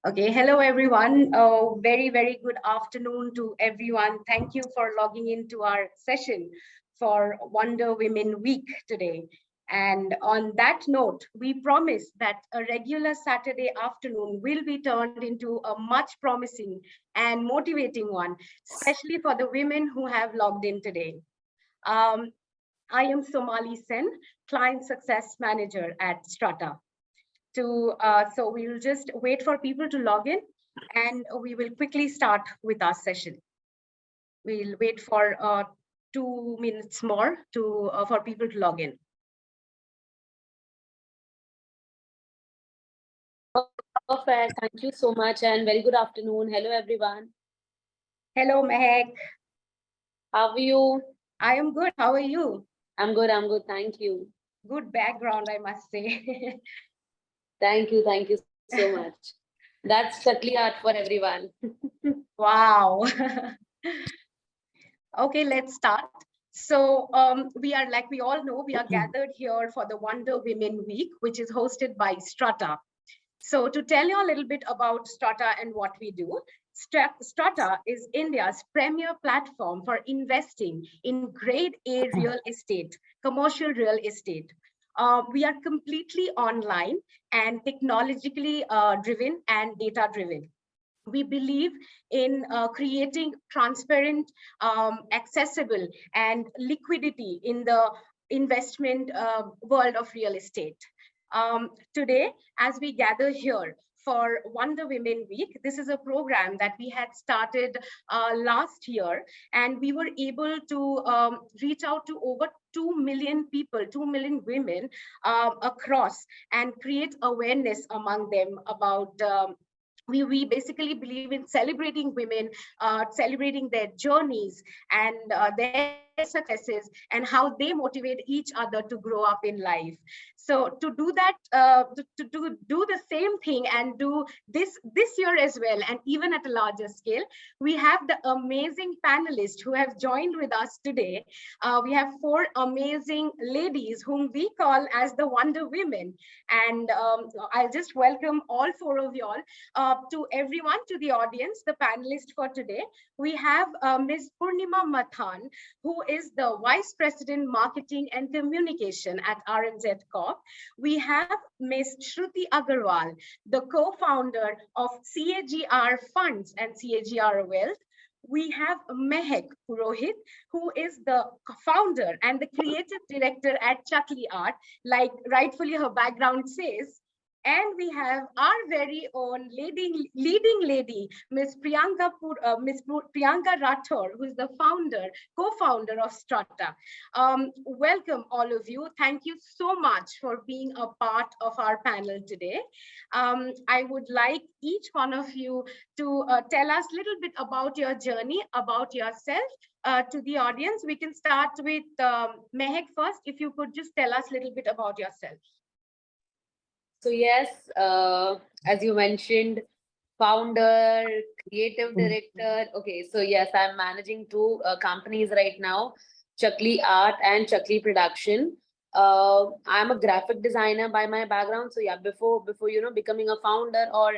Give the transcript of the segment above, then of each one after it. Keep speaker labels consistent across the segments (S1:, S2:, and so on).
S1: Okay, hello everyone. Very, very good afternoon to everyone. Thank you for logging into our session for Wonder Women Week today. And on that note, we promise that a regular Saturday afternoon will be turned into a much promising and motivating one, especially for the women who have logged in today. Um, I am Somali Sen, Client Success Manager at Strata. So we will just wait for people to log in and we will quickly start with our session. We'll wait for 2 minutes more for people to log in.
S2: Perfect. Thank you so much and very good afternoon. Hello, everyone.
S1: Hello, Mehak.
S2: How are you?
S1: I am good. How are you?
S2: I'm good. I'm good. Thank you.
S1: Good background, I must say.
S2: Thank you. Thank you so much. That's Chakli art for everyone.
S1: Wow. Okay, let's start. So we are, like we all know, we are gathered here for the Wonder Women Week, which is hosted by Strata. So to tell you a little bit about Strata and what we do, Strata is India's premier platform for investing in grade A real estate, commercial real estate. We are completely online and technologically driven and data driven. We believe in creating transparent, accessible, and liquidity in the investment world of real estate. Today, as we gather here for Wonder Women Week, this is a program that we had started last year, and we were able to reach out to over 2 million people, 2 million women across, and create awareness among them about we basically believe in celebrating women, celebrating their journeys and their successes and how they motivate each other to grow up in life. So to do that, to do the same thing and do this year as well, and even at a larger scale, we have the amazing panelists who have joined with us today. We have four amazing ladies whom we call as the Wonder Women, and I'll just welcome all four of y'all. To everyone, to the audience, the panelists for today, we have Ms. Poornima Mathan, who is the Vice President Marketing and Communication at RMZ Corp. We have Ms. Shruti Agarwal, the co-founder of CAGR Funds and CAGR Wealth. We have Mehak Purohit, who is the founder and the creative director at Chakli Art, like rightfully her background says. And we have our very own leading lady, Ms. Priyanka Rathore, who is the co-founder of Strata. Welcome all of you. Thank you so much for being a part of our panel today. I would like each one of you to tell us a little bit about your journey, about yourself. To the audience, we can start with Mehak first. If you could just tell us a little bit about yourself.
S2: So yes, as you mentioned, founder, creative director. Okay, so yes, I'm managing two companies right now, Chakli Art and Chakli Production. I'm a graphic designer by my background. So yeah, before becoming a founder or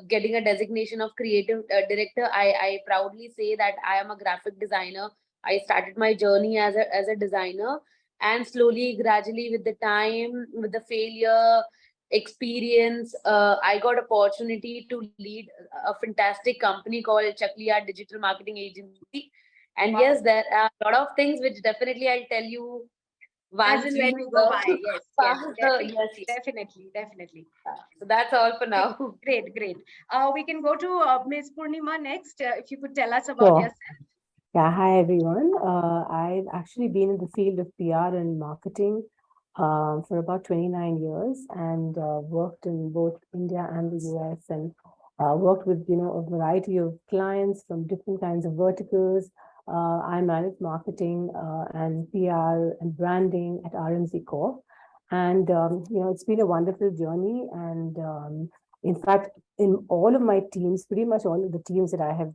S2: getting a designation of creative director, I proudly say that I am a graphic designer. I started my journey as a designer, and slowly, gradually, with the time, with the failure experience, I got opportunity to lead a fantastic company called Chakli Art Digital Marketing Agency. And wow, yes, there are a lot of things which definitely I'll tell you once
S1: as when we go by. Yes, definitely.
S2: So that's all for now.
S1: Great. We can go to Ms. Poornima next. If you could tell us about yourself.
S3: Yeah, hi everyone. I've actually been in the field of PR and marketing for about 29 years, and worked in both India and the US, and worked with a variety of clients from different kinds of verticals. I manage marketing and PR and branding at RMZ Corp. And it's been a wonderful journey. And in fact, in all of my teams, pretty much all of the teams that I have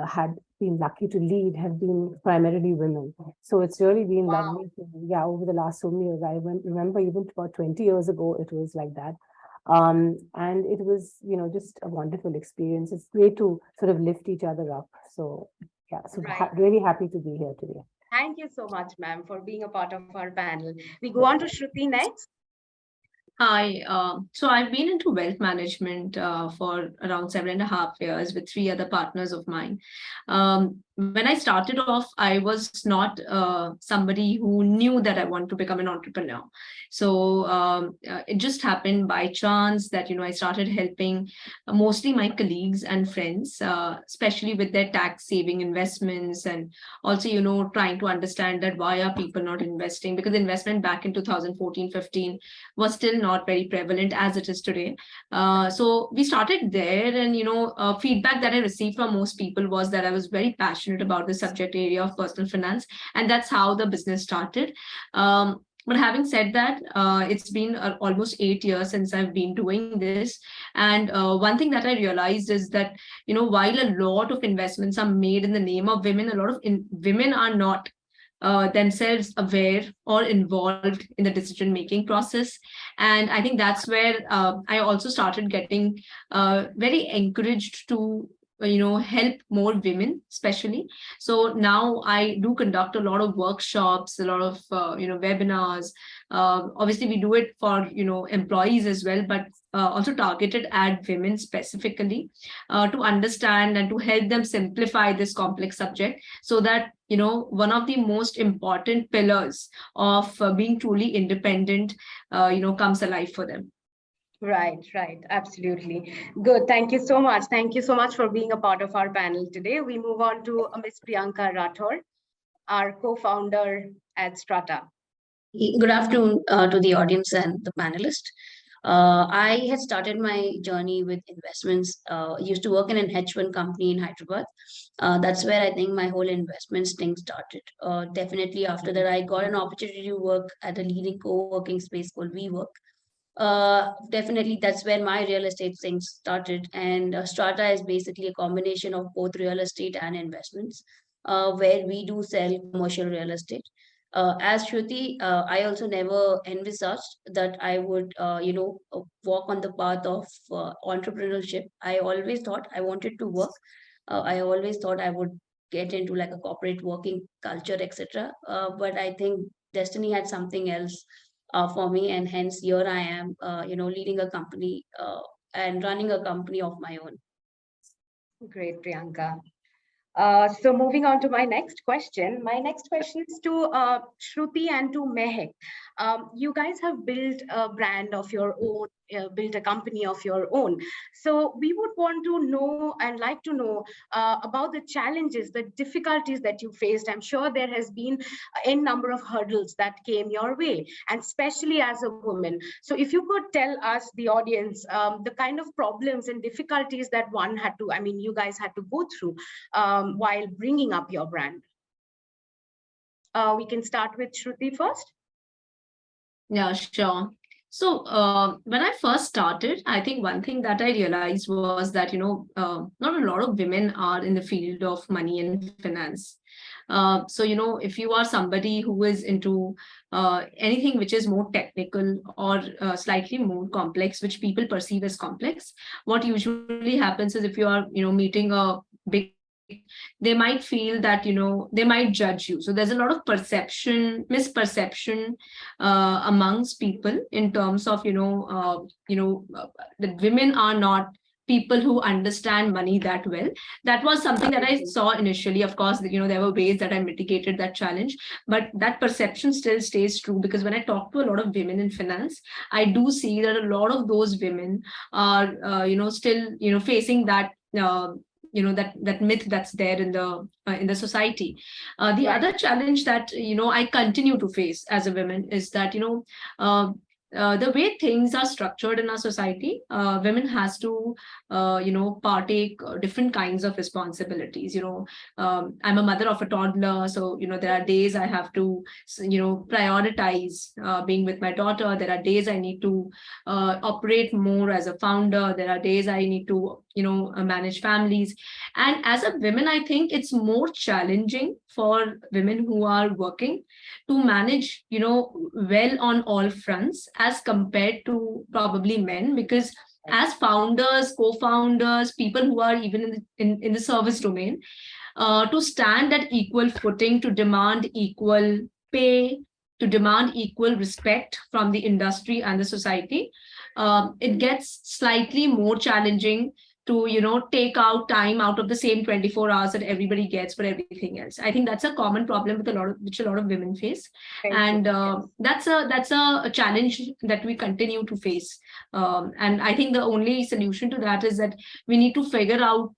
S3: had been lucky to lead have been primarily women. So it's really been lovely. Yeah, over the last so many years, I remember even about 20 years ago, it was like that. And it was, just a wonderful experience. It's great to sort of lift each other up. So yeah, so
S1: Right.
S3: really happy to be here today.
S1: Thank you so much, ma'am, for being a part of our panel. We go on to Shruti next.
S4: Hi, so I've been into wealth management for around 7.5 years with three other partners of mine. When I started off, I was not somebody who knew that I want to become an entrepreneur. So it just happened by chance that, I started helping mostly my colleagues and friends, especially with their tax saving investments, and also, trying to understand that why are people not investing, because investment back in 2014-15 was still not very prevalent as it is today. So we started there, and feedback that I received from most people was that I was very passionate about the subject area of personal finance, and that's how the business started. But having said that, it's been almost 8 years since I've been doing this. And one thing that I realized is that, while a lot of investments are made in the name of women, a lot of women are not themselves aware or involved in the decision making process. And I think that's where I also started getting very encouraged to help more women especially. So now I do conduct a lot of workshops, a lot of webinars. Obviously we do it for employees as well, but also targeted at women specifically, to understand and to help them simplify this complex subject, so that one of the most important pillars of being truly independent comes alive for them.
S1: Right, absolutely. Good. Thank you so much. Thank you so much for being a part of our panel today. We move on to Ms. Priyanka Rathore, our co-founder at Strata.
S5: Good afternoon to the audience and the panelists. I had started my journey with investments. Used to work in an H1 company in Hyderabad. That's where I think my whole investments thing started. Definitely after that, I got an opportunity to work at a leading co-working space called WeWork. Definitely that's where my real estate thing started. And Strata is basically a combination of both real estate and investments, where we do sell commercial real estate. As Shruti, I also never envisaged that I would, walk on the path of entrepreneurship. I always thought I wanted to work. I always thought I would get into like a corporate working culture, etc. But I think destiny had something else for me, and hence here I am, leading a company and running a company of my own.
S1: Great, Priyanka. So moving on to my next question. My next question is to Shruti and to Mehak. You guys have built a brand of your own, built a company of your own. So we would want to know and like to know about the challenges, the difficulties that you faced. I'm sure there has been a number of hurdles that came your way, and especially as a woman. So if you could tell us, the audience, the kind of problems and difficulties that one had to, I mean, you guys had to go through while bringing up your brand. We can start with Shruti first.
S4: Yeah, sure. So when I first started, I think one thing that I realized was that, not a lot of women are in the field of money and finance. So, if you are somebody who is into anything which is more technical or slightly more complex, which people perceive as complex, what usually happens is if you are, meeting a big, they might feel that, they might judge you. So there's a lot of misperception amongst people in terms of, that women are not people who understand money that well. That was something that I saw initially. Of course, there were ways that I mitigated that challenge, but that perception still stays true, because when I talk to a lot of women in finance, I do see that a lot of those women are, still, facing that, that myth that's there in the society. The other challenge that I continue to face as a woman is that the way things are structured in our society, women has to partake different kinds of responsibilities. I'm a mother of a toddler, so there are days I have to prioritize being with my daughter. There are days I need to operate more as a founder. There are days I need to manage families. And as a woman, I think it's more challenging for women who are working to manage well on all fronts as compared to probably men, because as founders, co-founders, people who are even in the service domain, to stand at equal footing, to demand equal pay, to demand equal respect from the industry and the society, it gets slightly more challenging to, take out time out of the same 24 hours that everybody gets for everything else. I think that's a common problem with which a lot of women face. And that's a challenge that we continue to face. And I think the only solution to that is that we need to figure out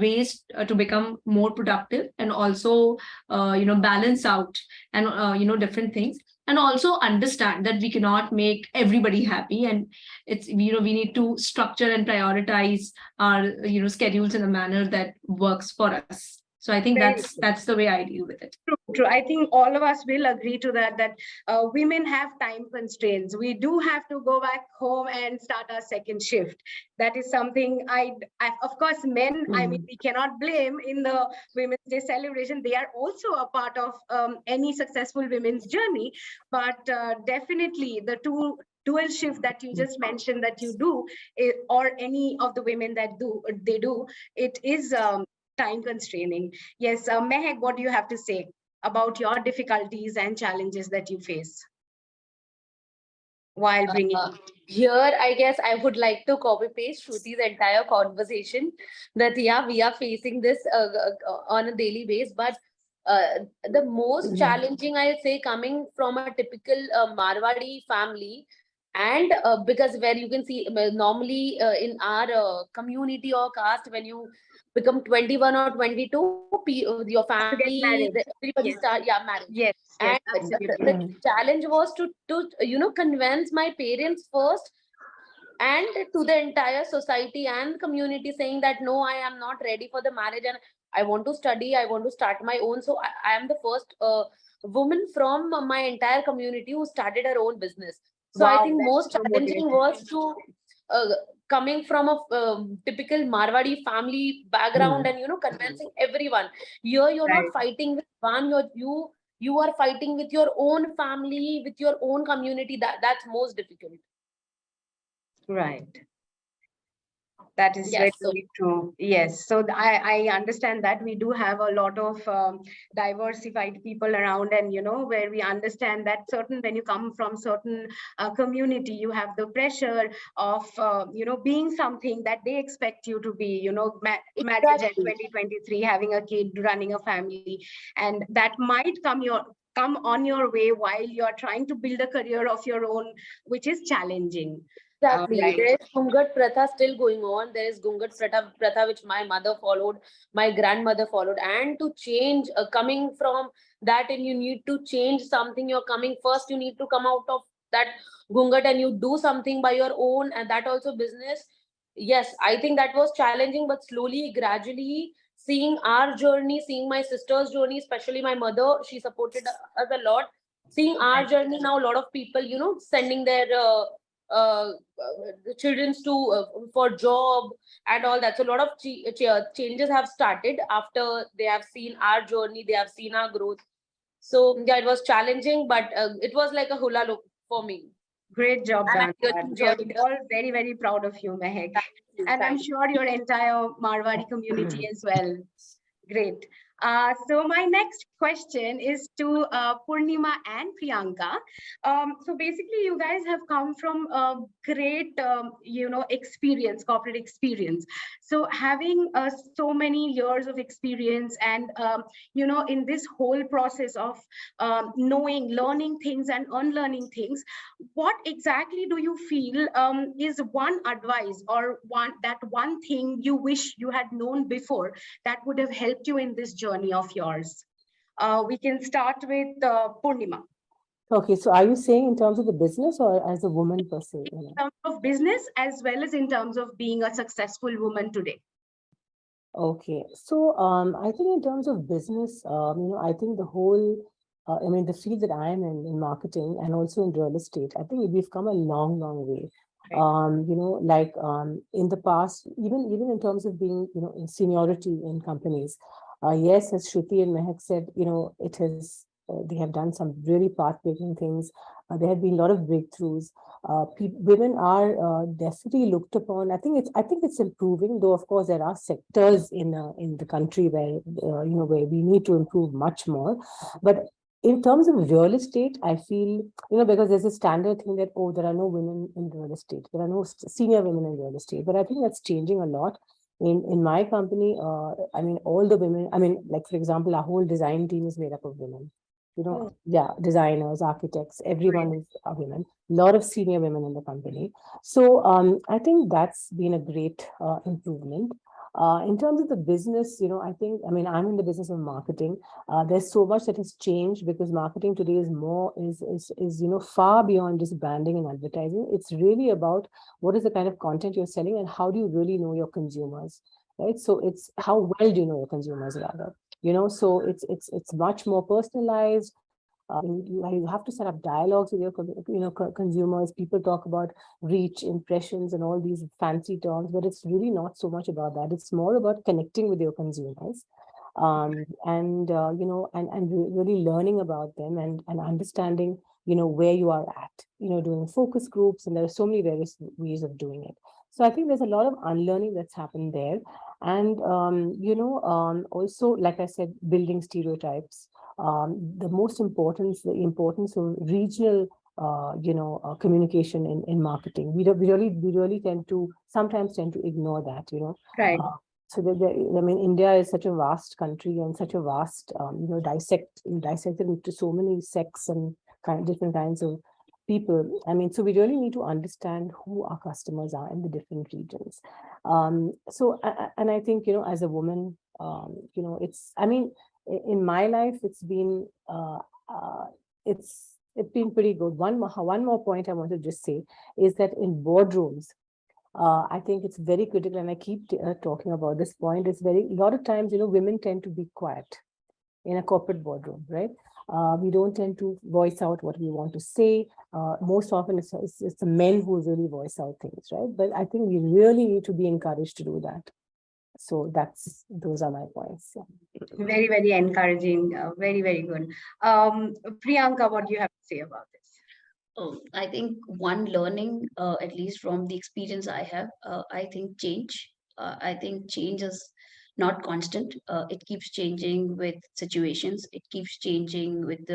S4: ways to become more productive, and also balance out and different things, and also understand that we cannot make everybody happy, and it's we need to structure and prioritize our schedules in a manner that works for us. So I think that's the way I deal with it.
S1: True. I think all of us will agree to that women have time constraints. We do have to go back home and start our second shift. That is something I of course, men, I mean, we cannot blame in the Women's Day celebration. They are also a part of any successful women's journey. But definitely the dual shift that you just mentioned that you do, or any of the women that they do, it is time constraining. Yes, Mehak, what do you have to say about your difficulties and challenges that you face while bringing?
S2: Here, I guess I would like to copy paste Shruti's entire conversation, that yeah, we are facing this on a daily basis, but the most challenging, I'll say, coming from a typical Marwadi family, and because where you can see normally in our community or caste, when you become 21 or 22, your family, everybody start marriage.
S1: Yes,
S2: And
S1: absolutely.
S2: the challenge was to convince my parents first, and to the entire society and community, saying that no, I am not ready for the marriage, and I want to study, I want to start my own. So I am the first woman from my entire community who started her own business. So I think most challenging was to coming from a typical Marwadi family background, and convincing everyone. Here you're not fighting with one, you are fighting with your own family, with your own community. That's most difficult.
S1: Right. That is
S2: Yes,
S1: very true. Yes. So I understand that we do have a lot of diversified people around, and where we understand that when you come from certain community, you have the pressure of being something that they expect you to be. Marriage at 2023, having a kid, running a family, and that might come on your way while you're trying to build a career of your own, which is challenging.
S2: Exactly. There is Gungat Pratha still going on. There is Gungat Pratha which my mother followed, my grandmother followed. And to change, coming from that, and you need to change something. You're coming first, you need to come out of that Gungat and you do something by your own, and that also business. Yes, I think that was challenging, but slowly, gradually, seeing our journey, seeing my sister's journey, especially my mother, she supported us a lot. Seeing our journey now, a lot of people, sending their the children's to for job and all that. So a lot of changes have started after they have seen our journey, they have seen our growth. So yeah, it was challenging, but it was like a hula loop for me.
S1: Great job done. We are all very, very proud of you, Mehak. And I'm sure your entire Marwari community as well. Great. So my next question is to Poornima and Priyanka. So basically, you guys have come from a great, experience, corporate experience. So having so many years of experience, and in this whole process of knowing, learning things and unlearning things, what exactly do you feel is one advice, or one thing you wish you had known before that would have helped you in this journey of yours? We can start with Poornima.
S3: Okay, so are you saying in terms of the business or as a woman per se?
S1: In terms of business, as well as in terms of being a successful woman today.
S3: Okay, so I think in terms of business, I think the whole, the field that I am in marketing and also in real estate, I think we've come a long, long way. In the past, even in terms of being, in seniority in companies, yes, as Shruti and Mehak said, it has, they have done some really path-breaking things. There have been a lot of breakthroughs. women are definitely looked upon. I think it's improving, though of course there are sectors in the country where where we need to improve much more. But in terms of real estate, I feel, because there's a standard thing that, oh, there are no women in real estate, there are no senior women in real estate. But I think that's changing a lot. In my company, I mean, all the women, I mean, like for example, our whole design team is made up of women. Yeah, designers, architects, everyone is a women. A lot of senior women in the company. So I think that's been a great improvement. In terms of the business, I mean, I'm in the business of marketing. There's so much that has changed because marketing today is more is far beyond just branding and advertising. It's really about what is the kind of content you're selling and how do you really know your consumers, right? So it's how well do you know your consumers rather, so it's much more personalized. You have to set up dialogues with your consumers. People talk about reach, impressions, and all these fancy terms, but it's really not so much about that. It's more about connecting with your consumers, and really learning about them and understanding where you are at, doing focus groups, and there are so many various ways of doing it. So I think there's a lot of unlearning that's happened there. And also, like I said, building stereotypes. The importance of regional communication in marketing. We really sometimes tend to ignore that,
S1: Right.
S3: So I mean, India is such a vast country and such a vast, dissected into so many sects and different kinds of people. I mean, so we really need to understand who our customers are in the different regions. And I think, as a woman, I mean, in my life, it's been pretty good. One more point I want to just say is that in boardrooms, I think it's very critical, and I keep talking about this point. A lot of times, women tend to be quiet in a corporate boardroom, right? We don't tend to voice out what we want to say. Most often, it's the men who really voice out things, right? But I think we really need to be encouraged to do that. So those are my points. Yeah.
S1: Very, very encouraging. Very, very good. Priyanka, what do you have to say about this?
S5: Oh, I think one learning, at least from the experience I have, I think change. I think change is not constant. It keeps changing with situations. It keeps changing with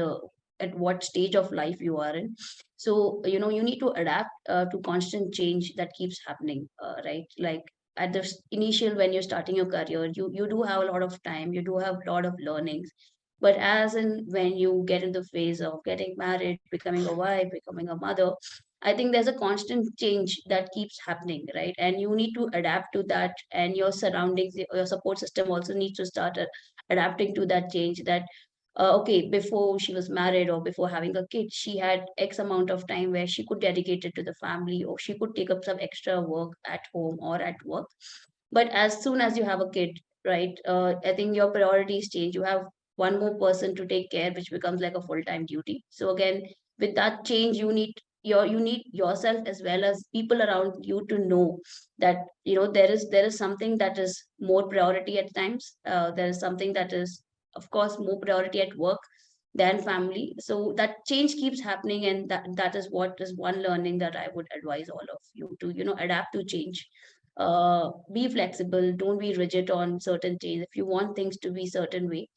S5: at what stage of life you are in. So you need to adapt to constant change that keeps happening, right? Like at the initial when you're starting your career, you do have a lot of time. You do have a lot of learnings, but as in when you get in the phase of getting married, becoming a wife, becoming a mother, I think there's a constant change that keeps happening, right? And you need to adapt to that, and your surroundings, your support system also needs to start adapting to that change. That okay, before she was married or before having a kid, she had X amount of time where she could dedicate it to the family, or she could take up some extra work at home or at work. But as soon as you have a kid, right, I think your priorities change. You have one more person to take care, which becomes like a full-time duty. So again, with that change, you need yourself as well as people around you to know that there is something that is more priority at times. There is something that is, of course, more priority at work than family. So that change keeps happening, and that is what is one learning that I would advise all of you to adapt to change. Be flexible, don't be rigid on certain change. If you want things to be certain way,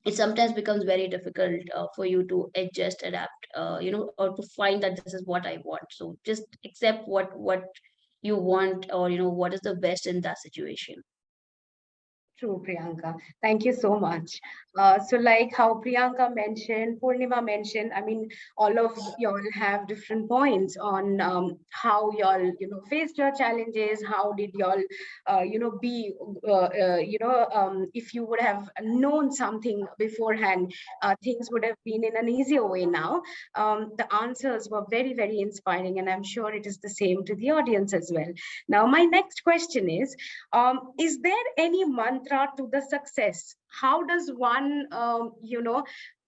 S5: it sometimes becomes very difficult for you to adjust, adapt, or to find that this is what I want. So just accept what you want, or what is the best in that situation.
S1: True, Priyanka. Thank you so much. So like how Priyanka mentioned, Poornima mentioned, I mean, all of y'all have different points on how y'all, faced your challenges. How did y'all, be, if you would have known something beforehand, things would have been in an easier way now. The answers were very, very inspiring, and I'm sure it is the same to the audience as well. Now, my next question is there any mantra to the success? How does one,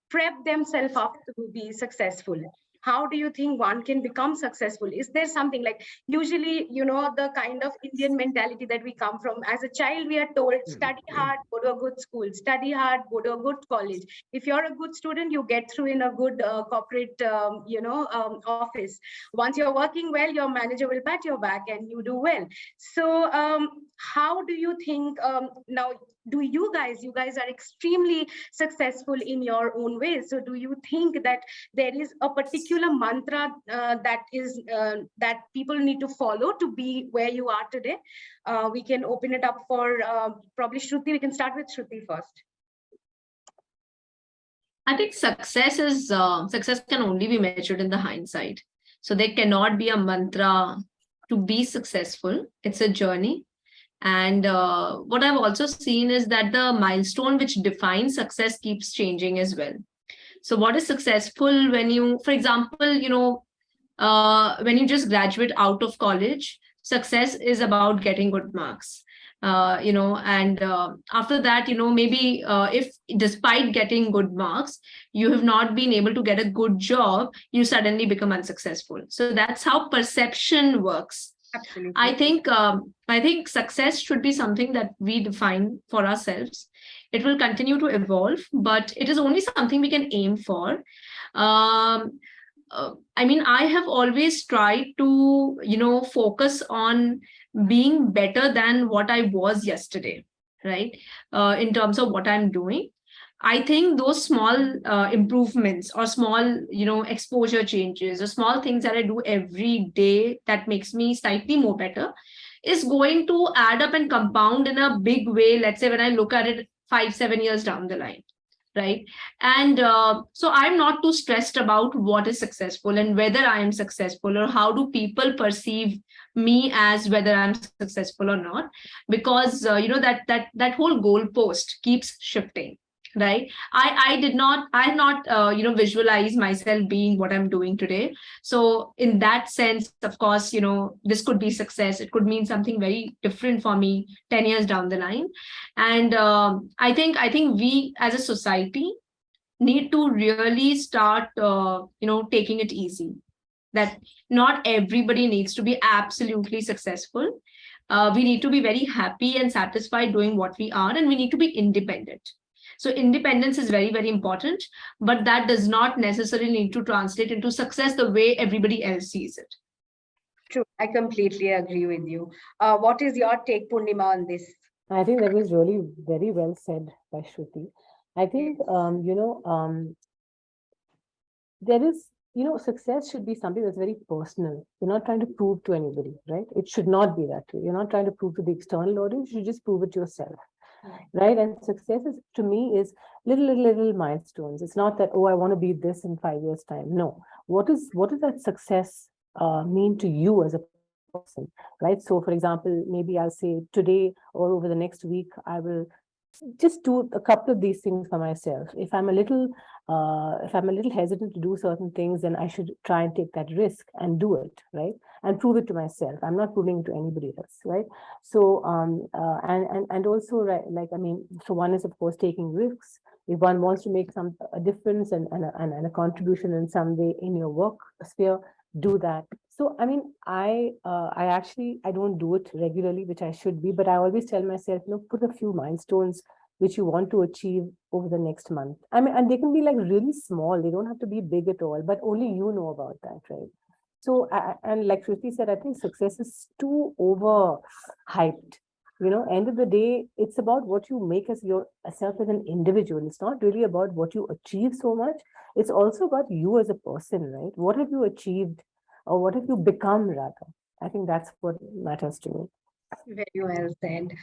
S1: prep themselves up to be successful? how do you think one can become successful? Is there something like, usually, the kind of Indian mentality that we come from, as a child, we are told, study hard, go to a good school, study hard, go to a good college. If you're a good student, you get through in a good corporate, office. Once you're working well, your manager will pat your back and you do well. So how do you think, now, do you guys are extremely successful in your own ways. So do you think that there is a particular mantra that people need to follow to be where you are today? We can open it up for probably Shruti. We can start with Shruti first.
S4: I think success can only be measured in the hindsight. So there cannot be a mantra to be successful. It's a journey. And what I've also seen is that the milestone which defines success keeps changing as well. So what is successful when you, for example, when you just graduate out of college, success is about getting good marks. And after that, maybe if despite getting good marks, you have not been able to get a good job, you suddenly become unsuccessful. So that's how perception works.
S1: Absolutely.
S4: I think success should be something that we define for ourselves. It will continue to evolve, but it is only something we can aim for. I have always tried to, focus on being better than what I was yesterday, right? In terms of what I'm doing. I think those small improvements or small, exposure changes or small things that I do every day that makes me slightly more better is going to add up and compound in a big way. Let's say when I look at it 5-7 years down the line, right? And so I'm not too stressed about what is successful and whether I am successful or how do people perceive me as whether I'm successful or not, because that whole goalpost keeps shifting. Right. I had not visualized myself being what I'm doing today. So in that sense, of course, this could be success. It could mean something very different for me 10 years down the line. And I think we as a society need to really start, taking it easy. That not everybody needs to be absolutely successful. We need to be very happy and satisfied doing what we are, and we need to be independent. So independence is very, very important, but that does not necessarily need to translate into success the way everybody else sees it.
S1: True. I completely agree with you. What is your take, Poornima, on this?
S3: I think that was really very well said by Shruti. I think, there is, success should be something that's very personal. You're not trying to prove to anybody, right? It should not be that way. You're not trying to prove to the external audience. You should just prove it to yourself. Right. And success is, to me, is little milestones. It's not that, oh, I want to be this in 5 years' time. No. What does that success mean to you as a person? Right. So, for example, maybe I'll say today or over the next week, I will just do a couple of these things for myself. If I'm a little hesitant to do certain things, then I should try and take that risk and do it, right? And prove it to myself. I'm not proving it to anybody else, right? So and also, right, so one is of course taking risks. If one wants to make a difference and a contribution in some way in your work sphere, do that. So I don't do it regularly, which I should be, but I always tell myself, put a few milestones which you want to achieve over the next month. And they can be like really small. They don't have to be big at all, but only you know about that, right? So, and like Shruti said, I think success is too overhyped. End of the day, it's about what you make as yourself as an individual. It's not really about what you achieve so much. It's also about you as a person, right? What have you achieved, or what have you become, rather? I think that's what matters to me.
S1: Very well said.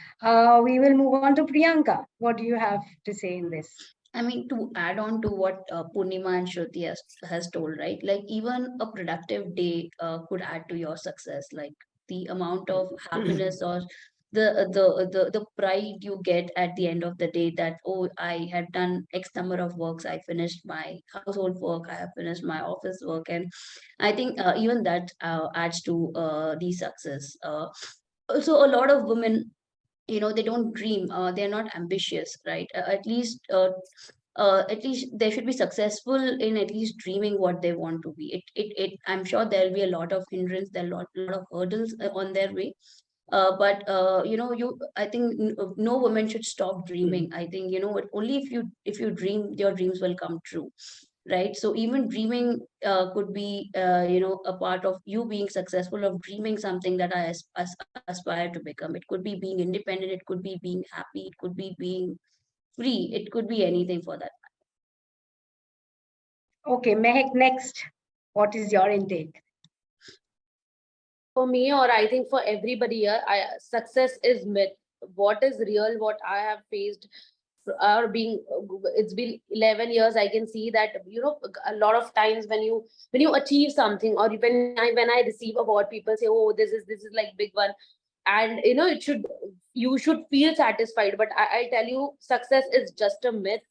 S1: We will move on to Priyanka. What do you have to say in this?
S5: To add on to what Poornima and Shruti has told, right? Like even a productive day could add to your success. Like the amount of happiness or the pride you get at the end of the day that, oh, I had done X number of works, I finished my household work, I have finished my office work, and I think even that adds to the success. Also, a lot of women, they don't dream, they're not ambitious, right? At least at least they should be successful in at least dreaming what they want to be. I'm sure there'll be a lot of hindrance, there are lot of hurdles on their way. But I think no woman should stop dreaming. I think, only if you dream, your dreams will come true, right? So even dreaming could be a part of you being successful, of dreaming something that I aspire to become. It could be being independent, it could be being happy, it could be being free, it could be anything for that.
S1: Okay, Mehak, next. What is your intake?
S2: For me, or I think for everybody here, success is myth. What is real, what I have faced, or being, it's been 11 years, I can see that, a lot of times when you achieve something, or when I receive award, people say, oh, this is like big one, and you should feel satisfied. But I tell you, success is just a myth.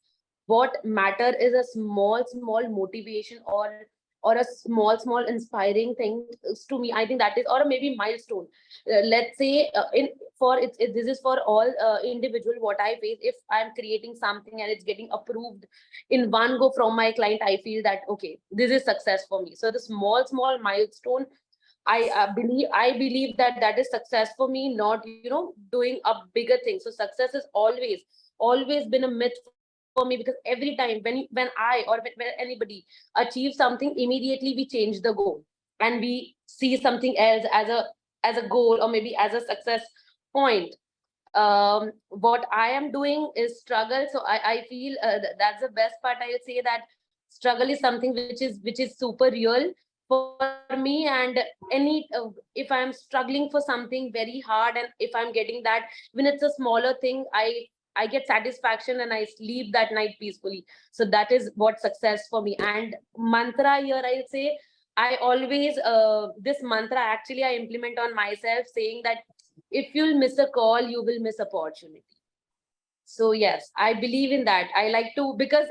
S2: What matter is a small motivation, or a small inspiring thing to me. I think that is, or maybe milestone. Let's say, this is for all individual. What I face, if I'm creating something and it's getting approved in one go from my client, I feel that, okay, this is success for me. So the small milestone, I believe that that is success for me, not doing a bigger thing. So success is always been a myth for me, because every time when I, or when anybody achieves something, immediately we change the goal, and we see something else as a goal, or maybe as a success point. What I am doing is struggle. So I feel that's the best part. I would say that struggle is something which is super real for me. And if I'm struggling for something very hard, and if I'm getting that, when it's a smaller thing, I get satisfaction and I sleep that night peacefully. So that is what success for me. And mantra here, I'll say, I always, this mantra actually I implement on myself, saying that if you'll miss a call, you will miss opportunity. So yes, I believe in that. I like to, because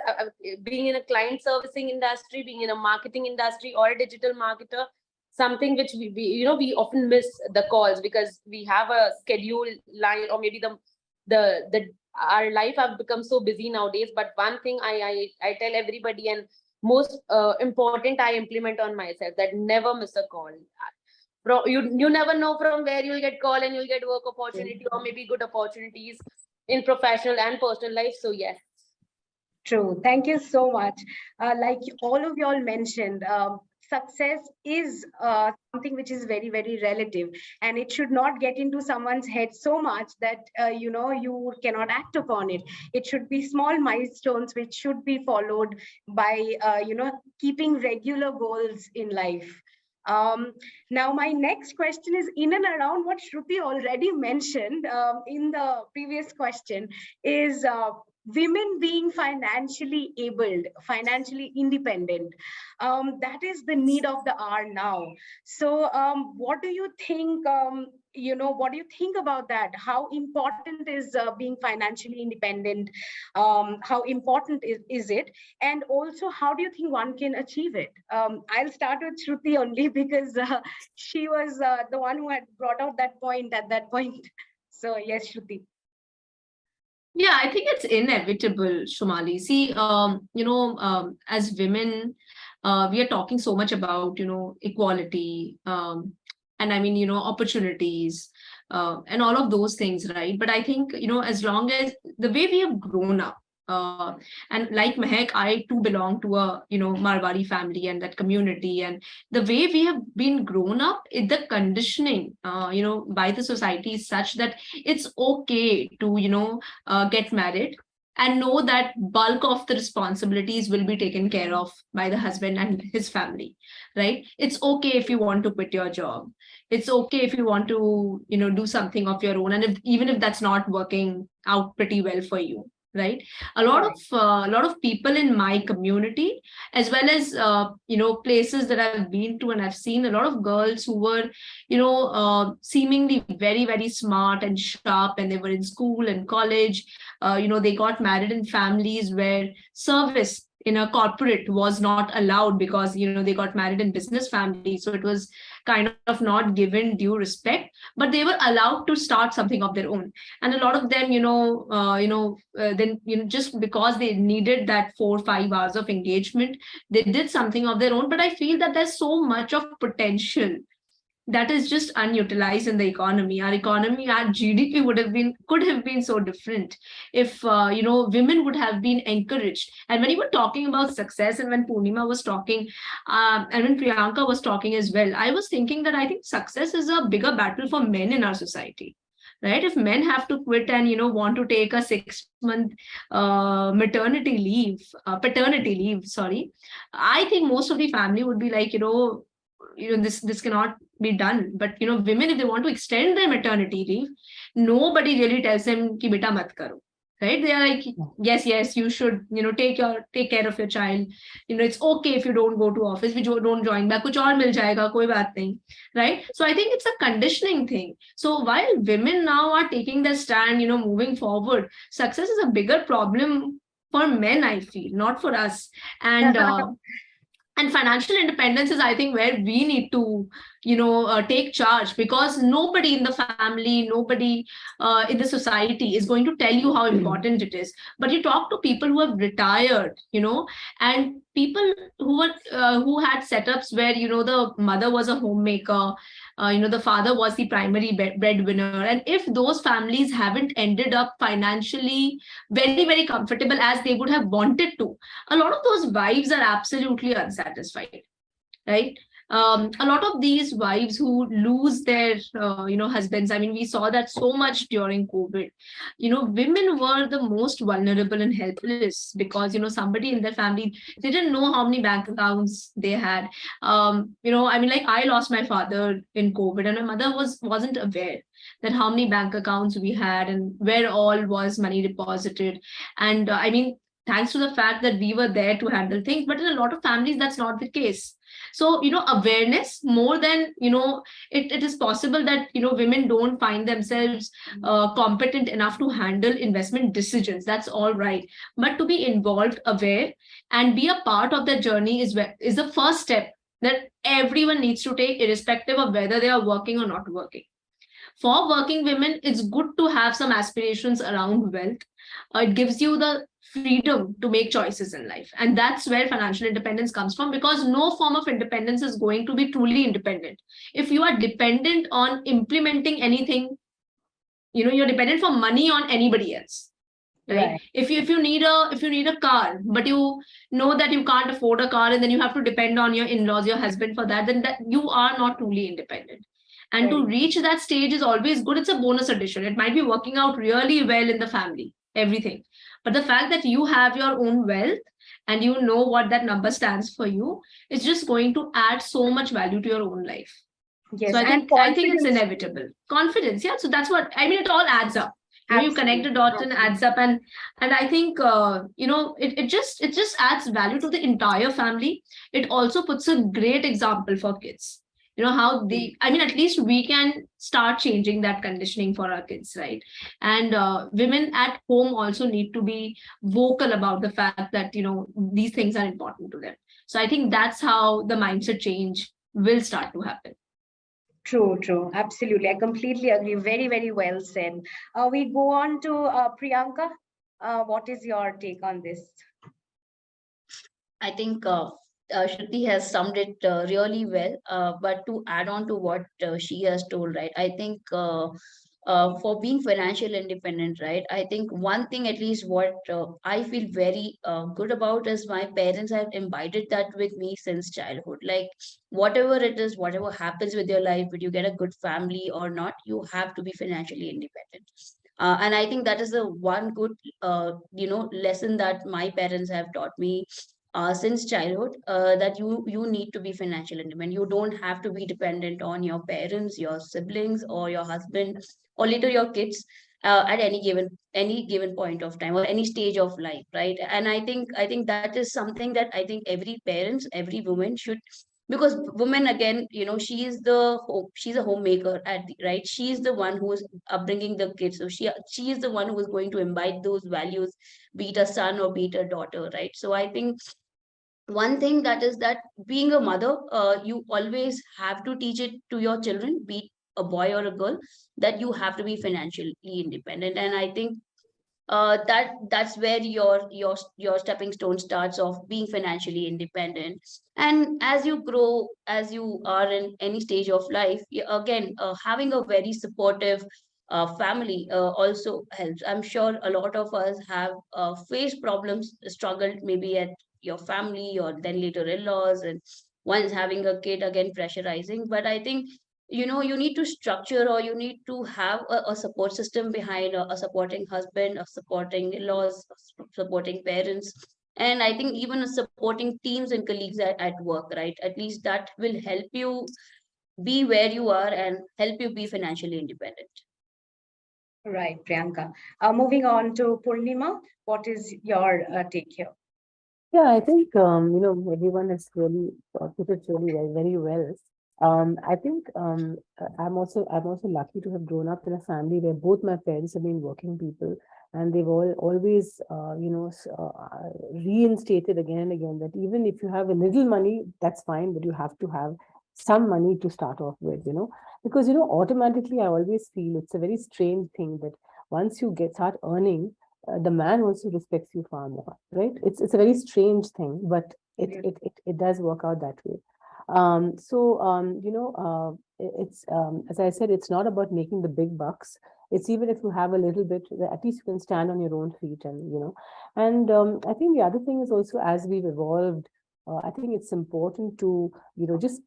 S2: being in a client servicing industry, being in a marketing industry, or a digital marketer, something which we often miss the calls, because we have a schedule line, or maybe the our life have become so busy nowadays. But one thing I tell everybody, and most important, I implement on myself, that never miss a call. You never know from where you'll get call, and you'll get work opportunity, or maybe good opportunities in professional and personal life. So yes.
S1: True. Thank you so much. Like all of y'all mentioned, success is something which is very, very relative, and it should not get into someone's head so much that you cannot act upon it. It should be small milestones which should be followed by keeping regular goals in life. Now, my next question is in and around what Shruti already mentioned in the previous question, is women being financially abled, financially independent. That is the need of the hour now. So what do you think, what do you think about that? How important is being financially independent? How important is it? And also, how do you think one can achieve it? I'll start with Shruti only, because she was the one who had brought out that point at that point. So yes, Shruti.
S4: Yeah, I think it's inevitable, Shumali. See, as women, we are talking so much about, equality, and I mean, opportunities, and all of those things, right? But I think, as long as the way we have grown up, and like Mehak, I too belong to a, Marwari family and that community. And the way we have been grown up, the conditioning, by the society is such that it's okay to, get married and know that bulk of the responsibilities will be taken care of by the husband and his family, right? It's okay if you want to quit your job. It's okay if you want to, do something of your own. And even if that's not working out pretty well for you, right? A lot of people in my community, as well as places that I've been to, and I've seen a lot of girls who were seemingly very, very smart and sharp, and they were in school and college. They got married in families where service in a corporate was not allowed because they got married in business family, so it was kind of not given due respect, but they were allowed to start something of their own. And a lot of them then just because they needed that 4 or 5 hours of engagement, they did something of their own. But I feel that there's so much of potential that is just unutilized in the economy. Our economy, our GDP could have been so different if women would have been encouraged. And when you were talking about success, and when Poornima was talking, and when Priyanka was talking as well, I was thinking that I think success is a bigger battle for men in our society. Right? If men have to quit and want to take a 6-month paternity leave, sorry, I think most of the family would be like, this cannot be done. But women, if they want to extend their maternity leave, nobody really tells them ki beta mat karo. Right? They are like, yes, you should, take care of your child. It's okay if you don't go to office, we don't join back, kuch aur mil jayega, koi baat nahi. Right? So I think it's a conditioning thing. So while women now are taking their stand, moving forward, success is a bigger problem for men, I feel, not for us. And financial independence is, I think, where we need to take charge, because nobody in the family, nobody in the society is going to tell you how important it is. But you talk to people who have retired, and people who had setups where the mother was a homemaker, the father was the primary breadwinner, and if those families haven't ended up financially very, very comfortable as they would have wanted to, a lot of those wives are absolutely unsatisfied, right? A lot of these wives who lose their husbands, I mean, we saw that so much during COVID. Women were the most vulnerable and helpless because somebody in their family, they didn't know how many bank accounts they had. I mean, like, I lost my father in COVID, and my mother wasn't aware that how many bank accounts we had and where all was money deposited. And I mean, thanks to the fact that we were there to handle things, but in a lot of families that's not the case. So awareness, more than it is possible that women don't find themselves competent enough to handle investment decisions. That's all right, but to be involved, aware, and be a part of that journey is the first step that everyone needs to take, irrespective of whether they are working or not working. For working women, it's good to have some aspirations around wealth. It gives you the freedom to make choices in life. And that's where financial independence comes from, because no form of independence is going to be truly independent. If you are dependent on implementing anything, you're dependent for money on anybody else. Right? If you need a car, but you know that you can't afford a car, and then you have to depend on your in-laws, your husband for that, then that you are not truly independent. And to reach that stage is always good. It's a bonus addition. It might be working out really well in the family, everything. But the fact that you have your own wealth and you know what that number stands for you, is just going to add so much value to your own life. Yes, so I think it's inevitable. Confidence, yeah. So that's what I mean. It all adds up. You connect the dots and adds up, and I think it just adds value to the entire family. It also puts a great example for kids. How they, I mean, at least we can start changing that conditioning for our kids, right? And women at home also need to be vocal about the fact that these things are important to them. So I think that's how the mindset change will start to happen.
S1: True. Absolutely. I completely agree. Very, very well said. We go on to Priyanka. What is your take on this?
S5: I think Shruti has summed it really well. But to add on to what she has told, right? I think for being financial independent, right? I think one thing, at least what I feel very good about, is my parents have imbibed that with me since childhood. Like, whatever it is, whatever happens with your life, whether you get a good family or not, you have to be financially independent. And I think that is the one good, lesson that my parents have taught me since childhood, that you need to be financial independent. You don't have to be dependent on your parents, your siblings, or your husband, or later your kids, at any given point of time or any stage of life, right? And I think that is something that I think every parents, every woman should, because woman, again, she's a homemaker right? She's the one who is upbringing the kids, so she is the one who is going to imbibe those values, be it a son or be it a daughter, right? So I think one thing that is that being a mother, you always have to teach it to your children, be it a boy or a girl, that you have to be financially independent. And I think that's where your stepping stone starts of being financially independent. And as you grow, as you are in any stage of life, again, having a very supportive family also helps. I'm sure a lot of us have faced problems, struggled maybe at your family or then later in-laws, and once having a kid, again pressurizing. But I think, you need to structure, or you need to have a support system behind, a supporting husband, a supporting in-laws, supporting parents, and I think even a supporting teams and colleagues at work, right? At least that will help you be where you are and help you be financially independent.
S1: Right, Priyanka. Moving on to Poornima, what is your take here?
S3: Yeah, I think everyone has really put it really well, very well. I think I'm also lucky to have grown up in a family where both my parents have been working people, and they've always reinstated again and again that even if you have a little money, that's fine, but you have to have some money to start off with, because automatically I always feel it's a very strange thing that once you start earning, the man also respects you far more, right? It's a very strange thing, but it does work out that way. It's as I said, it's not about making the big bucks. It's even if you have a little bit, at least you can stand on your own feet, and I think the other thing is also, as we've evolved, I think it's important to just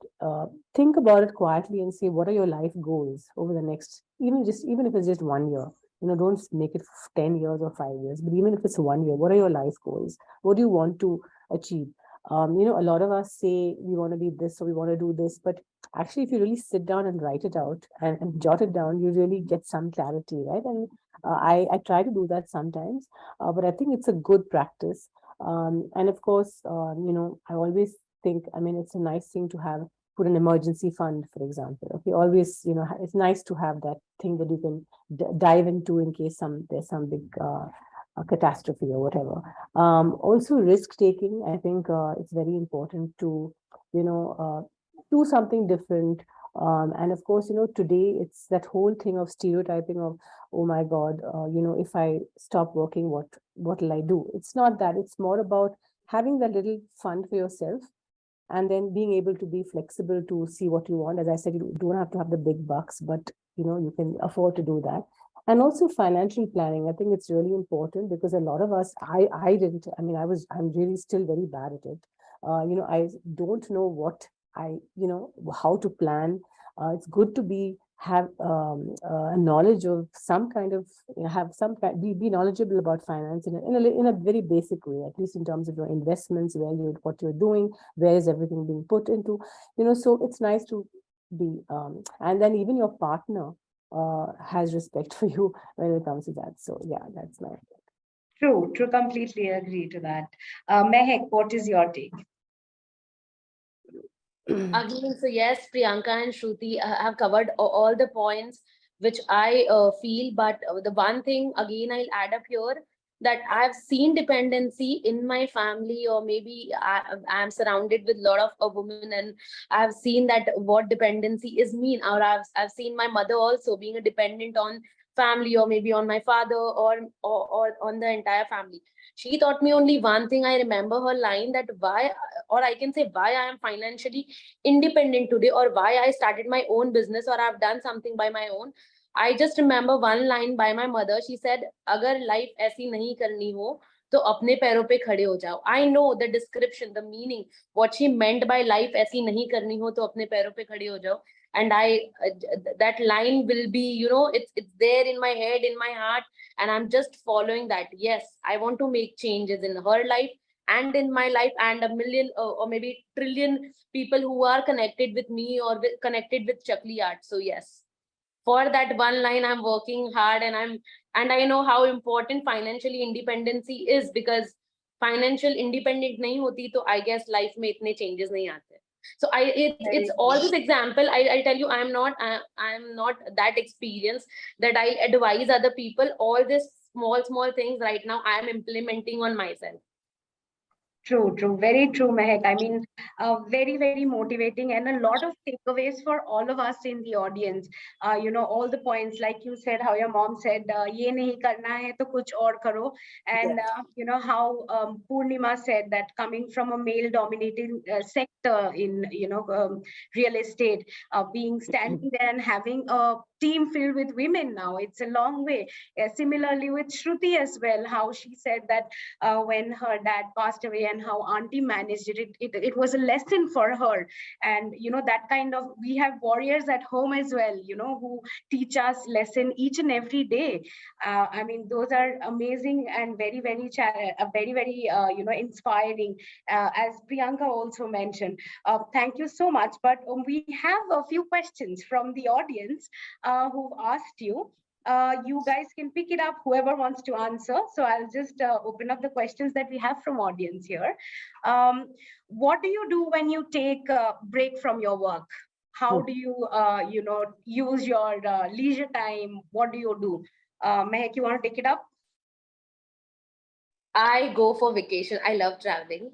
S3: think about it quietly and say, what are your life goals over the next, even if it's just 1 year. Don't make it 10 years or 5 years, but even if it's 1 year, what are your life goals? What do you want to achieve? A lot of us say we want to be this or we want to do this, but actually, if you really sit down and write it out and jot it down, you really get some clarity, right? And I try to do that sometimes, but I think it's a good practice. And of course, I always think, I mean, it's a nice thing to have put an emergency fund, for example. Okay, always, it's nice to have that thing that you can dive into in case there's some big a catastrophe or whatever. Also, risk taking. I think it's very important to, do something different. And of course, today it's that whole thing of stereotyping of, oh my God, if I stop working, what will I do? It's not that. It's more about having that little fund for yourself, and then being able to be flexible to see what you want. As I said, you don't have to have the big bucks, but you can afford to do that. And also financial planning. I think it's really important because a lot of us, I didn't, I mean, I'm really still very bad at it. I don't know how to plan. It's good to have a knowledge of some kind of, have some kind, be knowledgeable about finance in a very basic way, at least in terms of your investments, what you're doing, where is everything being put into, so it's nice to be, and then even your partner has respect for you when it comes to that. So yeah, that's my
S1: True, completely agree to that. Mehak, what is your take?
S2: Again, so yes, Priyanka and Shruti have covered all the points which I feel, but the one thing again I'll add up here, that I've seen dependency in my family, or maybe I'm surrounded with a lot of women, and I've seen that what dependency is mean, or I've seen my mother also being a dependent on family, or maybe on my father, or on the entire family. She taught me only one thing. I remember her line, that why, or I can say why I am financially independent today, or why I started my own business, or I've done something by my own. I just remember one line by my mother. She said, "Agar life ऐसी नहीं करनी हो, तो अपने पैरों पे खड़े हो जाओ." I know the description, the meaning, what she meant by life ऐसी नहीं करनी हो, तो अपने पैरों पे खड़े हो जाओ. And that line will be, it's there in my head, in my heart, and I'm just following that. Yes, I want to make changes in her life and in my life, and a million or maybe trillion people who are connected with me, or connected with Chakli art. So yes, for that one line I'm working hard, and I know how important financially independency is, because financial independent nahi hoti to I guess life mein itne changes nahi aate. So it's all this example. I tell you, I'm not that experienced that I advise other people. All this small things right now I am implementing on myself.
S1: True, true. Very true, Mehak. I mean, very, very motivating and a lot of takeaways for all of us in the audience. All the points, like you said, how your mom said, ye nahi karna hai to kuch aur karo. And, how Poornima said that coming from a male dominating sector in, real estate, standing there and having a team filled with women now, it's a long way. Similarly with Shruti as well, how she said that when her dad passed away and how auntie managed it was a lesson for her. And that kind of, we have warriors at home as well, who teach us lesson each and every day. I mean, those are amazing and very, very very, very inspiring, as Priyanka also mentioned. Thank you so much. But we have a few questions from the audience who've asked you. You guys can pick it up, whoever wants to answer. So I'll just open up the questions that we have from audience here. What do you do when you take a break from your work? How do you, use your leisure time? What do you do? Mehak, you want to take it up?
S2: I go for vacation. I love traveling.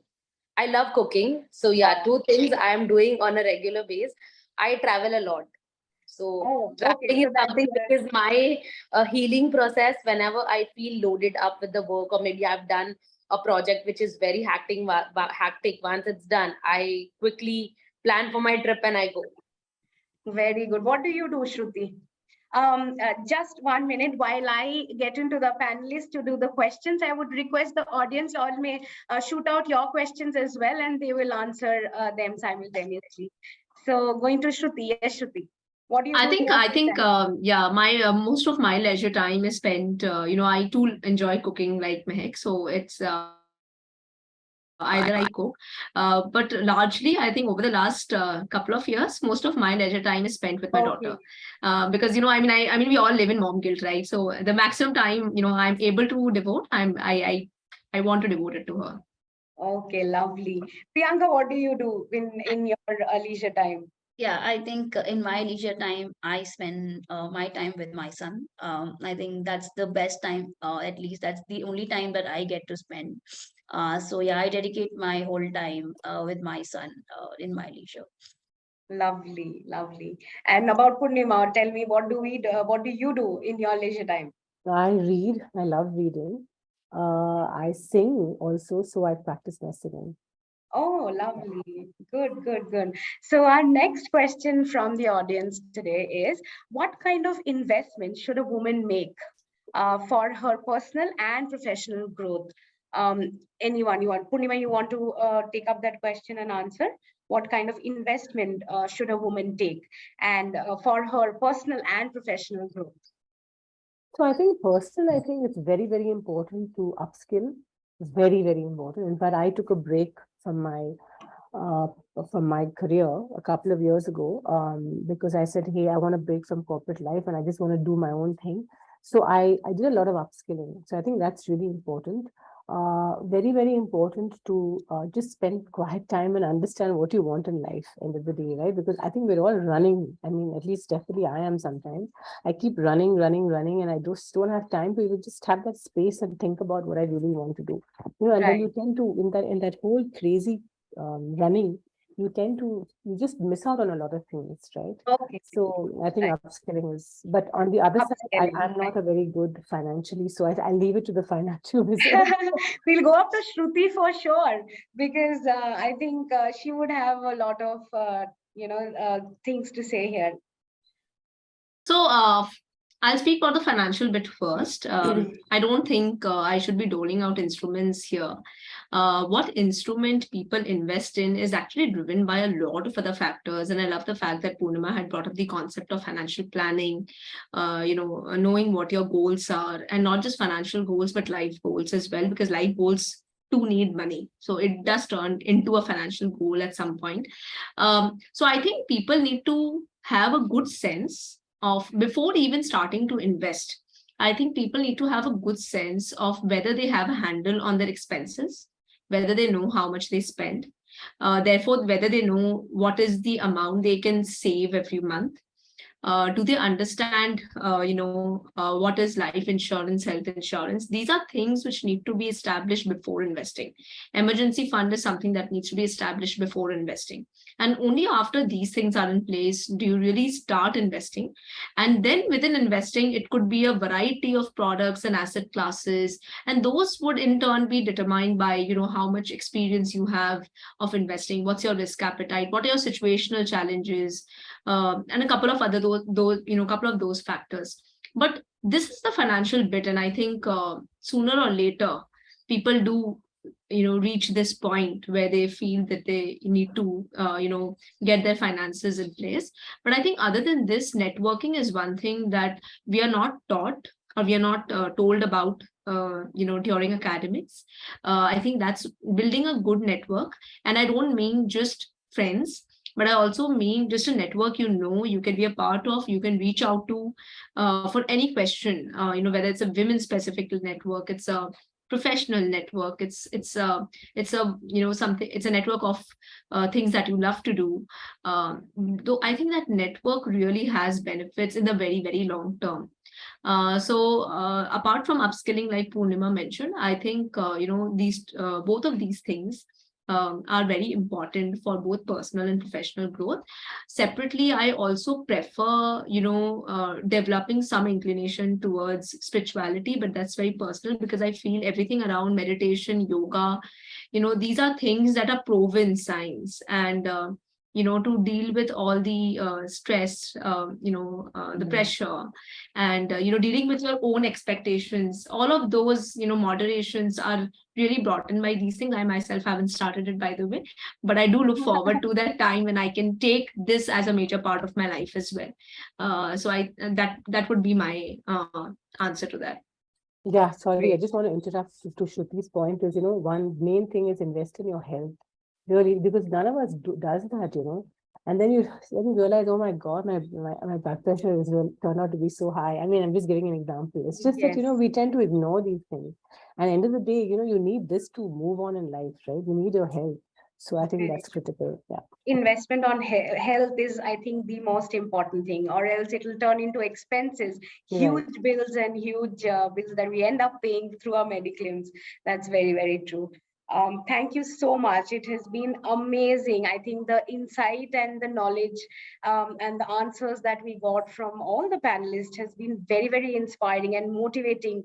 S2: I love cooking. So yeah, two things I am doing on a regular basis. I travel a lot. So traveling
S1: So
S2: is
S1: that's
S2: something
S1: good.
S2: that is my healing process whenever I feel loaded up with the work, or maybe I've done a project which is very hectic. Once it's done, I quickly plan for my trip and I go.
S1: Very good. What do you do, Shruti? Just 1 minute while I get into the panelists to do the questions. I would request the audience all may shoot out your questions as well, and they will answer them simultaneously. So going to Shruti. Yes, Shruti. What do you do?
S4: I think, yeah, my most of my leisure time is spent, I too enjoy cooking like Mehak. So it's either I cook, but largely I think over the last couple of years, most of my leisure time is spent with my daughter, because I mean we all live in mom guilt, right? So the maximum time I'm able to devote, I want to devote it to her.
S1: Okay, lovely. Priyanka, what do you do in your leisure time?
S5: Yeah, I think in my leisure time, I spend my time with my son. I think that's the best time, at least that's the only time that I get to spend. So yeah, I dedicate my whole time with my son in my leisure.
S1: Lovely, lovely. And about Poornima, tell me, what what do you do in your leisure time?
S3: I read. I love reading. I sing also, so I practice my singing.
S1: Oh, lovely. Good, good, good. So our next question from the audience today is, what kind of investment should a woman make for her personal and professional growth? Anyone, Poornima, you want to take up that question and answer? What kind of investment should a woman take and for her personal and professional growth?
S3: So I think personal, I think it's very, very important to upskill. It's very, very important. In fact, I took a break uh, from my career a couple of years ago because I said, hey, I want to break from corporate life and I just want to do my own thing. So I did a lot of upskilling. So I think that's really important. Very, very important to just spend quiet time and understand what you want in life end of the day, right? Because I think we're all running. I mean, at least definitely I am sometimes. I keep running, and I just don't have time to even just have that space and think about what I really want to do. And then you tend to in that whole crazy running, you just miss out on a lot of things, right?
S1: Okay.
S3: So I think upskilling is, but on the other side, I'm not a very good financially, so I leave it to the financial wizard.
S1: We'll go up to Shruti for sure, because I think she would have a lot of, things to say here.
S4: So I'll speak about the financial bit first. I don't think I should be doling out instruments here. What instrument people invest in is actually driven by a lot of other factors. And I love the fact that Poornima had brought up the concept of financial planning, knowing what your goals are, and not just financial goals, but life goals as well, because life goals too need money. So it does turn into a financial goal at some point. So I think people need to have a good sense of, before even starting to invest, I think people need to have a good sense of whether they have a handle on their expenses, whether they know how much they spend, therefore whether they know what is the amount they can save every month, Do they understand, what is life insurance, health insurance? These are things which need to be established before investing. Emergency fund is something that needs to be established before investing. And only after these things are in place do you really start investing. And then within investing, it could be a variety of products and asset classes. And those would in turn be determined by, how much experience you have of investing, what's your risk appetite, what are your situational challenges, and a couple of other couple of those factors. But this is the financial bit, and I think sooner or later people do reach this point where they feel that they need to get their finances in place. But I think other than this, networking is one thing that we are not taught, or we are not told about during academics. I think that's building a good network. And I don't mean just friends, but I also mean just a network you can be a part of, you can reach out to for any question, whether it's a women specific network, it's a professional network, it's a something, it's a network of things that you love to do. Though I think that network really has benefits in the very, very long term. So apart from upskilling, like Poornima mentioned, I think these both of these things are very important for both personal and professional growth. Separately, I also prefer, developing some inclination towards spirituality, but that's very personal because I feel everything around meditation, yoga, these are things that are proven science. And to deal with all the stress, the pressure, and dealing with your own expectations, all of those moderations are really brought in by these things. I myself haven't started it, by the way, but I do look forward to that time when I can take this as a major part of my life as well. So that would be my answer to that.
S3: Yeah, sorry, I just want to interrupt to Shruti's point is, one main thing is invest in your health. Really, because none of us does that, and then you realize, oh my God, my blood pressure will turn out to be so high. I mean, I'm just giving an example. It's just that, we tend to ignore these things. And end of the day, you need this to move on in life, right? You need your health. So I think that's critical. Yeah.
S1: Investment on health is, I think, the most important thing, or else it will turn into expenses, huge bills and huge bills that we end up paying through our mediclaims. That's very, very true. Thank you so much. It has been amazing. I think the insight and the knowledge and the answers that we got from all the panelists has been very, very inspiring and motivating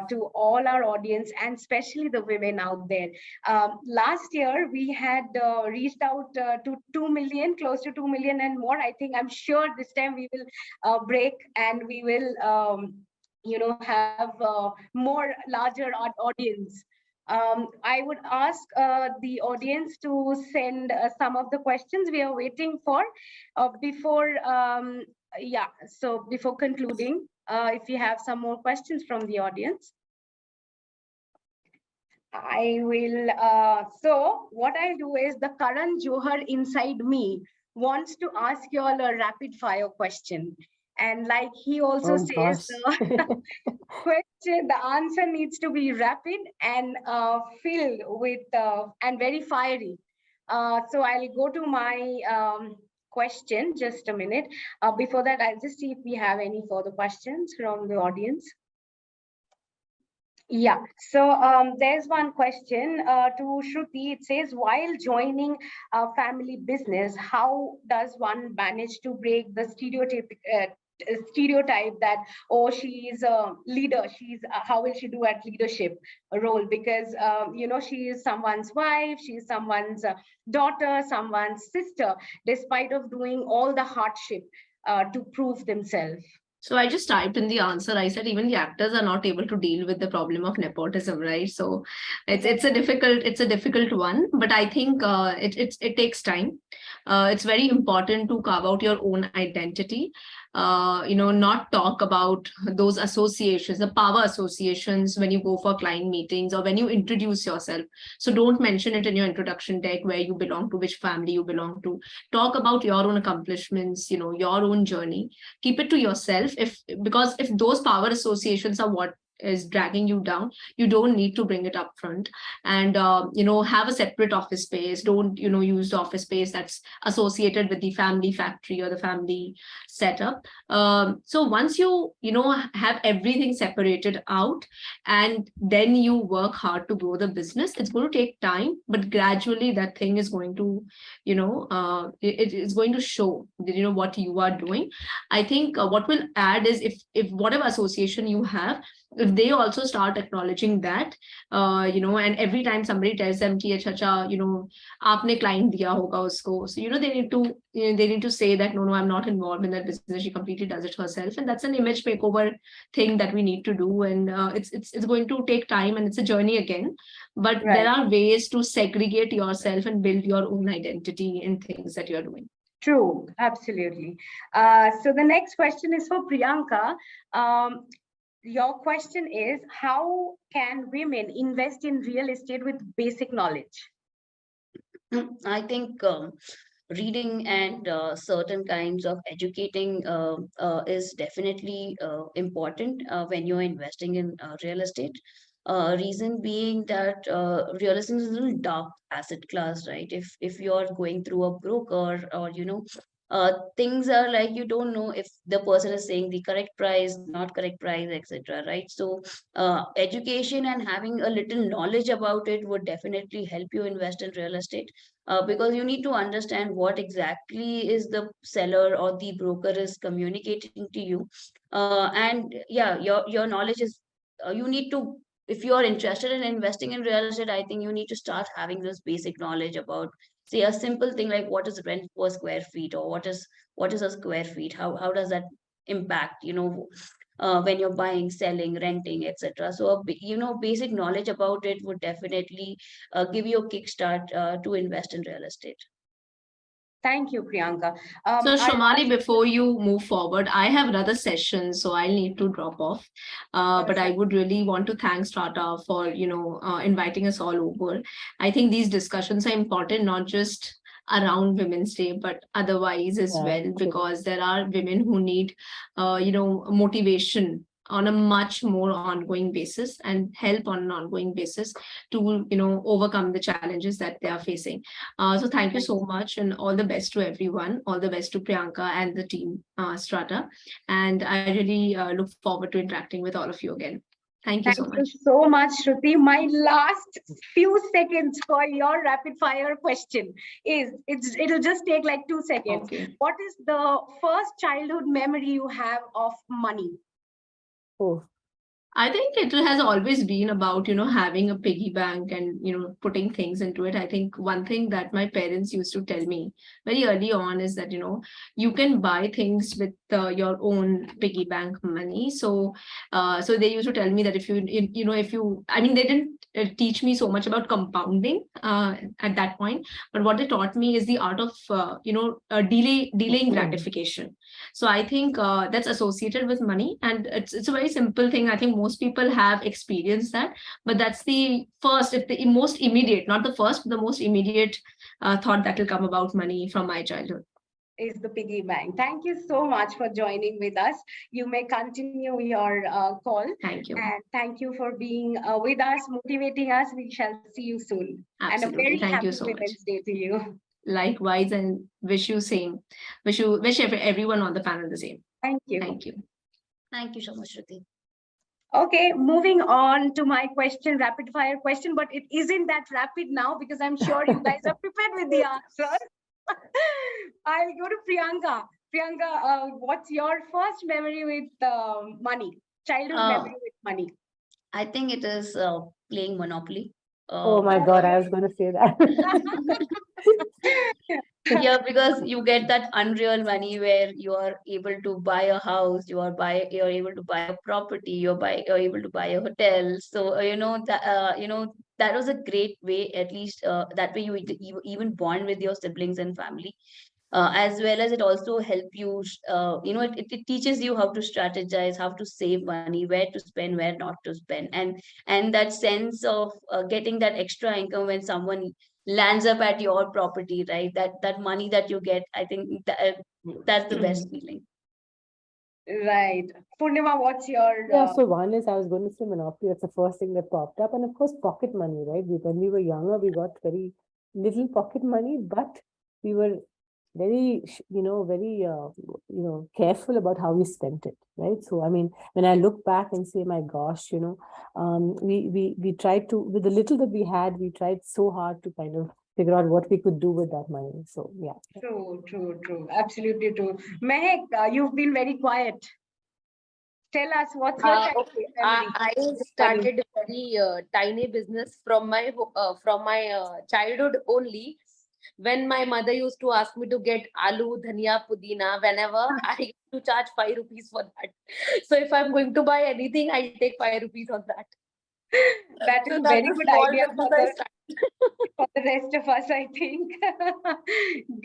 S1: to all our audience, and especially the women out there. Last year, we had reached out to 2 million, close to 2 million and more. I'm sure this time we will break, and we will have more larger audience. I would ask the audience to send some of the questions we are waiting for before concluding, if you have some more questions from the audience. I will, so what I'll do is, the Karan Johar inside me wants to ask you all a rapid fire question. And like he also says, the question, the answer needs to be rapid and filled with and very fiery. So I'll go to my question, just a minute. Before that, I'll just see if we have any further questions from the audience. Yeah, so there's one question to Shruti. It says, while joining a family business, how does one manage to break the stereotype that, oh, she is a leader, how will she do at leadership role, because she is someone's wife, she is someone's daughter, someone's sister, despite of doing all the hardship to prove themselves.
S4: So I just typed in the answer. I said even the actors are not able to deal with the problem of nepotism, right? So it's a difficult one, but I think it takes time. It's very important to carve out your own identity. Not talk about those associations, the power associations, when you go for client meetings or when you introduce yourself. So don't mention it in your introduction deck, where you belong to, which family you belong to. Talk about your own accomplishments, your own journey. Keep it to yourself, because if those power associations are what is dragging you down, you don't need to bring it up front. And have a separate office space. Don't use the office space that's associated with the family factory or the family setup. So once you have everything separated out, and then you work hard to grow the business, it's going to take time, but gradually that thing is going to it is going to show what you are doing. I think what will add is, if whatever association you have, if they also start acknowledging that, and every time somebody tells them ki acha acha, aapne client diya hoga usko, so they need to say that no, I'm not involved in that business, she completely does it herself. And that's an image makeover thing that we need to do. And it's going to take time, and it's a journey again, but
S1: Right.
S4: there are ways to segregate yourself and build your own identity in things that you're doing.
S1: True, absolutely. So the next question is for Priyanka. Your question is, how can women invest in real estate with basic knowledge?
S5: I think reading and certain kinds of educating is definitely important when you're investing in real estate. Reason being that real estate is a little dark asset class, right? If you're going through a broker, or things are like, you don't know if the person is saying the correct price, not correct price, etc. Right? So education and having a little knowledge about it would definitely help you invest in real estate, because you need to understand what exactly is the seller or the broker is communicating to you. And yeah, your knowledge is, you need to, if you are interested in investing in real estate, I think you need to start having this basic knowledge about, say, a simple thing like what is rent per square feet, or what is a square feet, how does that impact, when you're buying, selling, renting, etc. So basic knowledge about it would definitely give you a kickstart to invest in real estate.
S1: Thank you, Priyanka.
S4: So
S1: Our
S4: Shomali,
S1: last-
S4: before you move forward, I have another session, so I'll need to drop off. But I would really want to thank Strata for inviting us all over. I think these discussions are important, not just around Women's Day, but otherwise as
S3: Yeah,
S4: well,
S3: true.
S4: because there are women who need motivation on a much more ongoing basis, and help on an ongoing basis to overcome the challenges that they are facing. So thank you so much, and all the best to everyone. All the best to Priyanka and the team, Strata. And I really look forward to interacting with all of you again. Thank you so
S1: Thank you
S4: much.
S1: so much, Shruti. My last few seconds for your rapid fire question is, it'll just take like 2 seconds.
S4: Okay.
S1: What is the first childhood memory you have of money?
S3: Oh,
S4: I think it has always been about, having a piggy bank and, putting things into it. I think one thing that my parents used to tell me very early on is that, you can buy things with your own piggy bank money. So they used to tell me that I mean, they didn't teach me so much about compounding at that point, but what they taught me is the art of, delaying gratification. So I think that's associated with money, and it's a very simple thing. I think most people have experienced that, but that's the first, if the most immediate, not the first, but the most immediate thought that will come about money from my childhood.
S1: Is the piggy bank. Thank you so much for joining with us. You may continue your call.
S4: Thank you.
S1: And thank you for being with us, motivating us. We shall see you soon.
S4: Absolutely.
S1: And a very
S4: Thank
S1: happy
S4: you so much.
S1: Women's Day to you.
S4: Likewise, and wish everyone on the panel the same.
S1: Thank you.
S5: Thank you so much, Shruti.
S1: Okay, moving on to my question, rapid fire question, but it isn't that rapid now because I'm sure you guys are prepared with the answers. I'll go to Priyanka. Priyanka, what's your first memory with money? Childhood memory with money?
S5: I think it is playing Monopoly.
S3: oh my God, I was going to say that.
S5: Yeah, because you get that unreal money where you are able to buy a house, you're able to buy a property, you're able to buy a hotel. So that was a great way. At least that way you even bond with your siblings and family. As well as it also help you, it teaches you how to strategize, how to save money, where to spend, where not to spend, and that sense of getting that extra income when someone lands up at your property, right? That money that you get, I think that's the best feeling.
S1: Right. Purnima, what's your
S3: Yeah, so one is I was going to say monopoly. That's the first thing that popped up, and of course pocket money, right? When we were younger, we got very little pocket money, but we were very, very, careful about how we spent it, right? So I mean, when I look back and say, my gosh, we tried to, with the little that we had, we tried so hard to kind of figure out what we could do with that money. So yeah.
S1: true. Absolutely true. Mehak, you've been very quiet. Tell us what's your
S2: Okay,
S1: memory?
S2: I started a very tiny business from my childhood only. When my mother used to ask me to get aloo, dhania, pudina, whenever I used to charge 5 rupees for that. So if I'm going to buy anything, I take 5 rupees on that.
S1: That is
S2: So
S1: a
S2: that's
S1: very
S2: a
S1: good
S2: small
S1: idea
S2: business I started.
S1: for the rest of us, I think.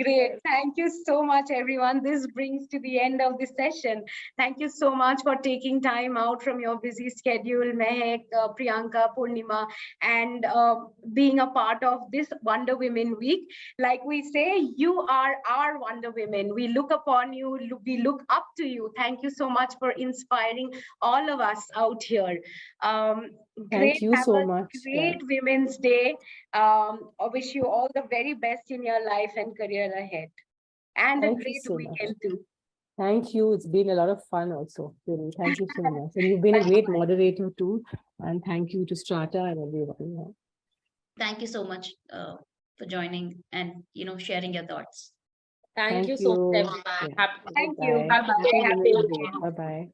S1: Great. Thank you so much, everyone. This brings to the end of this session. Thank you so much for taking time out from your busy schedule, Mehak, Priyanka, Poornima, and being a part of this Wonder Women Week. Like we say, you are our Wonder Women. We look upon you, we look up to you. Thank you so much for inspiring all of us out here.
S3: Thank
S1: Great.
S3: you
S1: Have
S3: so
S1: a
S3: much. Yeah.
S1: great Women's Day. I wish you all the very best in your life and career ahead. And a
S3: Thank you
S1: great
S3: so much.
S1: weekend too.
S3: Thank you. It's been a lot of fun also. Really. Thank you so much. And you've been a great moderator too. And thank you to Strata and everyone.
S5: Thank you so much for joining and sharing your thoughts.
S2: Thank you
S3: Thank
S2: so much,
S3: you.
S2: everyone.
S3: Yeah.
S2: Happy
S1: Thank you.
S3: Bye.
S1: Bye-bye.
S3: Happy
S1: Happy
S3: Women's Day.
S1: weekend.
S3: Bye-bye.